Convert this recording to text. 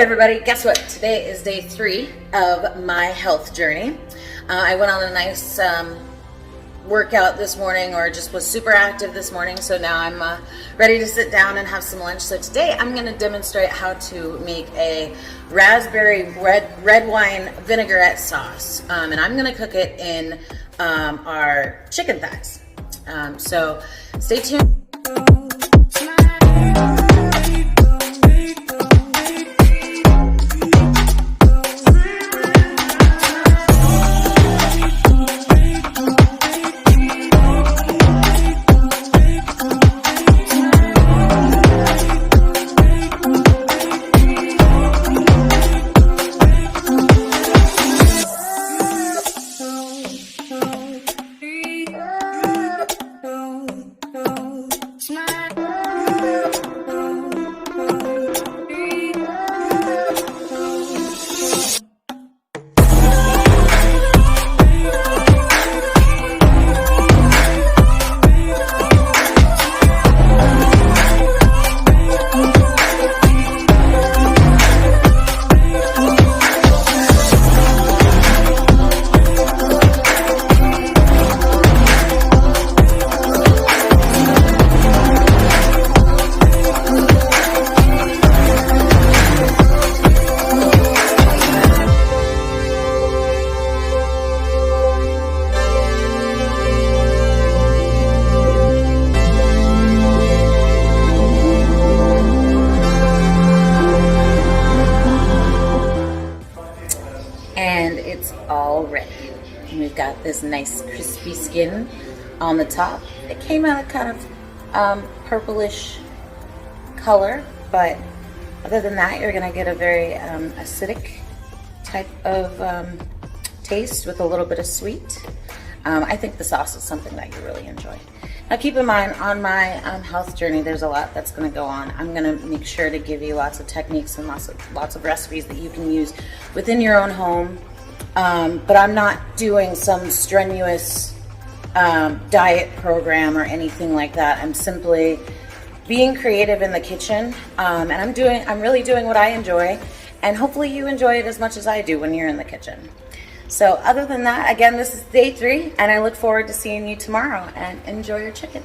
everybody, guess what? Today is day 3 of my health journey. I went on a nice workout this morning, or just was super active this morning, so now I'm ready to sit down and have some lunch. So today I'm going to demonstrate how to make a raspberry red wine vinaigrette sauce, and I'm going to cook it in our chicken thighs. So stay tuned. And it's all ready. We've got this nice crispy skin on the top. It came out kind of purplish color, but other than that, you're gonna get a very acidic type of taste with a little bit of sweet. I think the sauce is something that you really enjoy. Now keep in mind, on my health journey, there's a lot that's going to go on. I'm going to make sure to give you lots of techniques and lots of recipes that you can use within your own home. But I'm not doing some strenuous diet program or anything like that. I'm simply being creative in the kitchen, and I'm really doing what I enjoy, and hopefully you enjoy it as much as I do when you're in the kitchen. So other than that, again, this is day 3, and I look forward to seeing you tomorrow, and enjoy your chicken.